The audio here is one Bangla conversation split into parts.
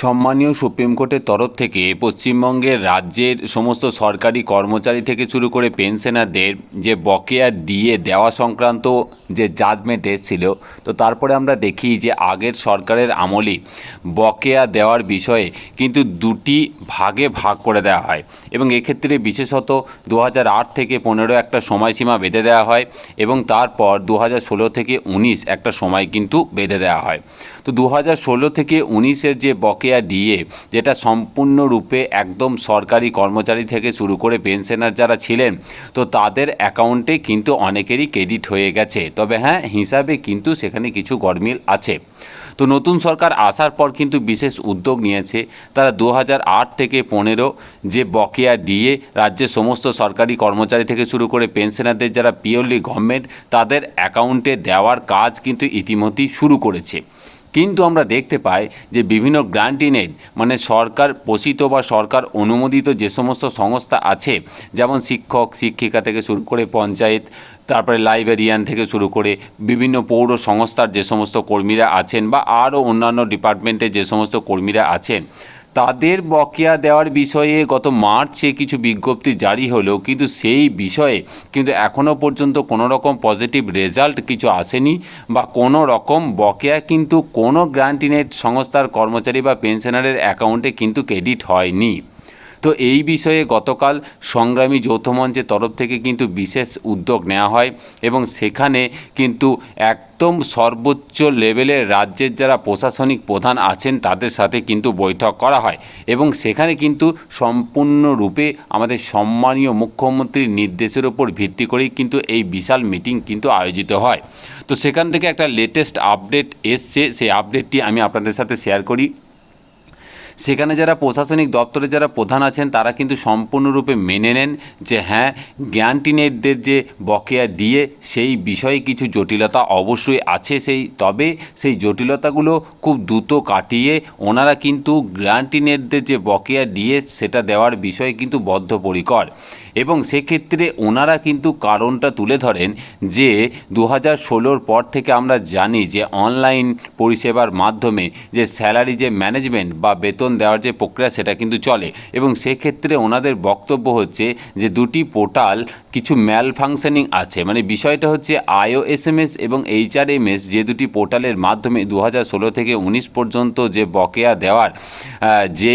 সম্মানীয় সুপ্রিম কোর্টের তরফ থেকে পশ্চিমবঙ্গের রাজ্যের সমস্ত সরকারি কর্মচারী থেকে শুরু করে পেনশনারদের যে বকেয়া ডিএ দেওয়া সংক্রান্ত যে জাজমেন্ট এসেছিল, তো তারপরে আমরা দেখি যে আগের সরকারের আমলে বকেয়া দেওয়ার বিষয়ে কিন্তু দুটি ভাগে ভাগ করে দেওয়া হয় এবং এক্ষেত্রে বিশেষত 2008 থেকে 15 একটা সময়সীমা বেঁধে দেওয়া হয় এবং তারপর 2016 থেকে 19 একটা সময় কিন্তু বেঁধে দেওয়া হয়। তো 2016 থেকে 19-এর যে বকেয়া ডিএ, যেটা সম্পূর্ণরূপে একদম সরকারি কর্মচারী থেকে শুরু করে পেনশনার যারা ছিলেন, তো তাদের অ্যাকাউন্টে কিন্তু অনেকেরই ক্রেডিট হয়ে গেছে। তবে হ্যাঁ, হিসাবে কিন্তু সেখানে কিছু গরমিল আছে। তো নতুন সরকার আসার পর কিন্তু বিশেষ উদ্যোগ নিয়েছে। তারা 2008 থেকে 15 যে বকেয়া ডিএ রাজ্যের সমস্ত সরকারি কর্মচারী থেকে শুরু করে পেনশনারদের যারা পিওরলি গভর্নমেন্ট, তাদের অ্যাকাউন্টে দেওয়ার কাজ কিন্তু ইতিমধ্যেই শুরু করেছে। কিন্তু আমরা দেখতে পাই যে বিভিন্ন গ্রান্টিনেড মানে সরকার পোষিত বা সরকার অনুমোদিত যে সমস্ত সংস্থা আছে, যেমন শিক্ষক শিক্ষিকা থেকে শুরু করে পঞ্চায়েত, তারপরে লাইব্রেরিয়ান থেকে শুরু করে বিভিন্ন পৌর সংস্থার যে সমস্ত কর্মীরা আছেন বা আরও অন্যান্য ডিপার্টমেন্টে যে সমস্ত কর্মীরা আছেন, তাদের বকেয়া দেওয়ার বিষয়ে গত মার্চে কিছু বিজ্ঞপ্তি জারি হলো, কিন্তু সেই বিষয়ে কিন্তু এখনও পর্যন্ত কোনো রকম পজিটিভ রেজাল্ট কিছু আসেনি বা কোনো রকম বকেয়া কিন্তু কোনো গ্রান্টিনেড সংস্থার কর্মচারী বা পেনশনারের অ্যাকাউন্টে কিন্তু ক্রেডিট হয়নি। তো এই বিষয়ে গতকাল সংগ্রামী যৌথ মঞ্চের তরফ থেকে কিন্তু বিশেষ উদ্যোগ নেওয়া হয় এবং সেখানে কিন্তু একদম সর্বোচ্চ লেভেলের রাজ্যের যারা প্রশাসনিক প্রধান আছেন তাদের সাথে কিন্তু বৈঠক করা হয় এবং সেখানে কিন্তু সম্পূর্ণরূপে আমাদের সম্মানীয় মুখ্যমন্ত্রীর নির্দেশের ওপর ভিত্তি করেই কিন্তু এই বিশাল মিটিং কিন্তু আয়োজিত হয়। তো সেখান থেকে একটা লেটেস্ট আপডেট এসছে, সেই আপডেটটি আমি আপনাদের সাথে শেয়ার করি। সেখানে যারা প্রশাসনিক দপ্তরে যারা প্রধান আছেন তারা কিন্তু সম্পূর্ণরূপে মেনে নেন যে হ্যাঁ, গ্রান্টিনেডদের যে বকেয়া ডিএ সেই বিষয়ে কিছু জটিলতা অবশ্যই আছে, তবে সেই জটিলতাগুলো খুব দ্রুত কাটিয়ে ওনারা কিন্তু গ্রান্টিনেডদের যে বকেয়া ডিএ সেটা দেওয়ার বিষয়ে কিন্তু বদ্ধপরিকর এবং সেক্ষেত্রে ওনারা কিন্তু কারণটা তুলে ধরেন যে 2016-র পর থেকে আমরা জানি যে অনলাইন পরিষেবার মাধ্যমে যে স্যালারি যে ম্যানেজমেন্ট বা বেতন দেওয়ার যে প্রক্রিয়া সেটা কিন্তু চলে এবং সেক্ষেত্রে ওনাদের বক্তব্য হচ্ছে যে দুটি পোর্টাল কিছু ম্যাল ফাংশনিং আছে। মানে বিষয়টা হচ্ছে IOSMS এবং HRMS যে দুটি পোর্টালের মাধ্যমে 2016 থেকে 19 পর্যন্ত যে বকেয়া দেওয়ার যে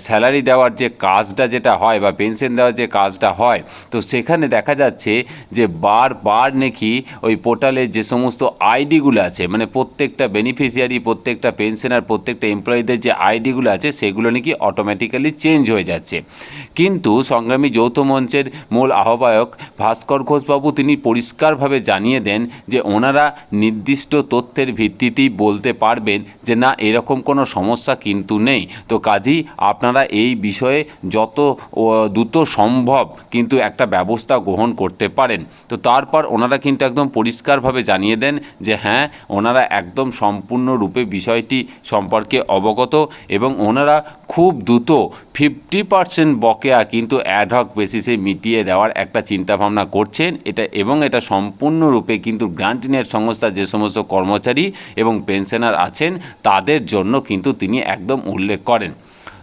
স্যালারি দেওয়ার যে কাজটা যেটা হয় বা পেনশন দেওয়ার যে কাজটা হয়, তো সেখানে দেখা যাচ্ছে যে বারবার নাকি ওই পোর্টালে যে সমস্ত আইডিগুলো আছে, মানে প্রত্যেকটা বেনিফিশিয়ারি, প্রত্যেকটা পেনশনার, প্রত্যেকটা এমপ্লয়ীদের যে আইডিগুলো আছে সেগুলো নাকি অটোমেটিক্যালি চেঞ্জ হয়ে যাচ্ছে। কিন্তু সংগ্রামী যৌথ মঞ্চের মূল আহ্বায়ক ভাস্কর ঘোষবাবু তিনি পরিষ্কারভাবে জানিয়ে দেন যে ওনারা নির্দিষ্ট তথ্যের ভিত্তিতেই বলতে পারবেন যে না, এরকম কোনো সমস্যা কিন্তু নেই। তো কাজেই আপনারা এই বিষয়ে যত দ্রুত সম্ভব কিন্তু একটা ব্যবস্থা গ্রহণ করতে পারেন। তো তারপর ওনারা কিন্তু একদম পরিষ্কারভাবে জানিয়ে দেন যে হ্যাঁ, ওনারা একদম সম্পূর্ণরূপে বিষয়টি সম্পর্কে অবগত এবং ওনারা খুব দ্রুত 50% বকেয়া কিন্তু অ্যাডহক বেসিসে মিটিয়ে দেওয়ার একটা চিন্তাভাবনা করছেন এটা সম্পূর্ণরূপে কিন্তু গ্রান্টিনেড সংস্থা যে সমস্ত কর্মচারী এবং পেনশনার আছেন তাদের জন্য কিন্তু তিনি একদম উল্লেখ করেন।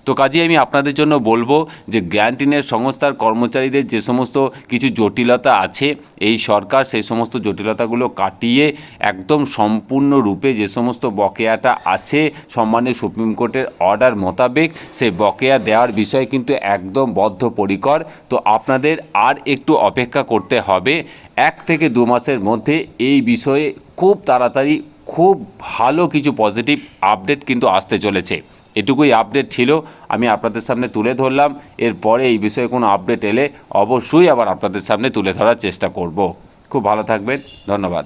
তো কাজেই আমি আপনাদের জন্য বলবো যে গ্রান্টিনেড সংস্থার কর্মচারীদের যে সমস্ত কিছু জটিলতা আছে, এই সরকার সেই সমস্ত জটিলতাগুলো কাটিয়ে একদম সম্পূর্ণরূপে যে সমস্ত বকেয়াটা আছে সম্মানীয় সুপ্রিম কোর্টের অর্ডার মোতাবেক সেই বকেয়া দেওয়ার বিষয়ে কিন্তু একদম বদ্ধপরিকর। তো আপনাদের আর একটু অপেক্ষা করতে হবে, 1 থেকে 2 মাসের মধ্যে এই বিষয়ে খুব তাড়াতাড়ি খুব ভালো কিছু পজিটিভ আপডেট কিন্তু আসতে চলেছে। এটুকুই আপডেট ছিল, আমি আপনাদের সামনে তুলে ধরলাম। এরপরে এই বিষয়ে কোনো আপডেট এলে অবশ্যই আবার আপনাদের সামনে তুলে ধরার চেষ্টা করব। খুব ভালো থাকবেন, ধন্যবাদ।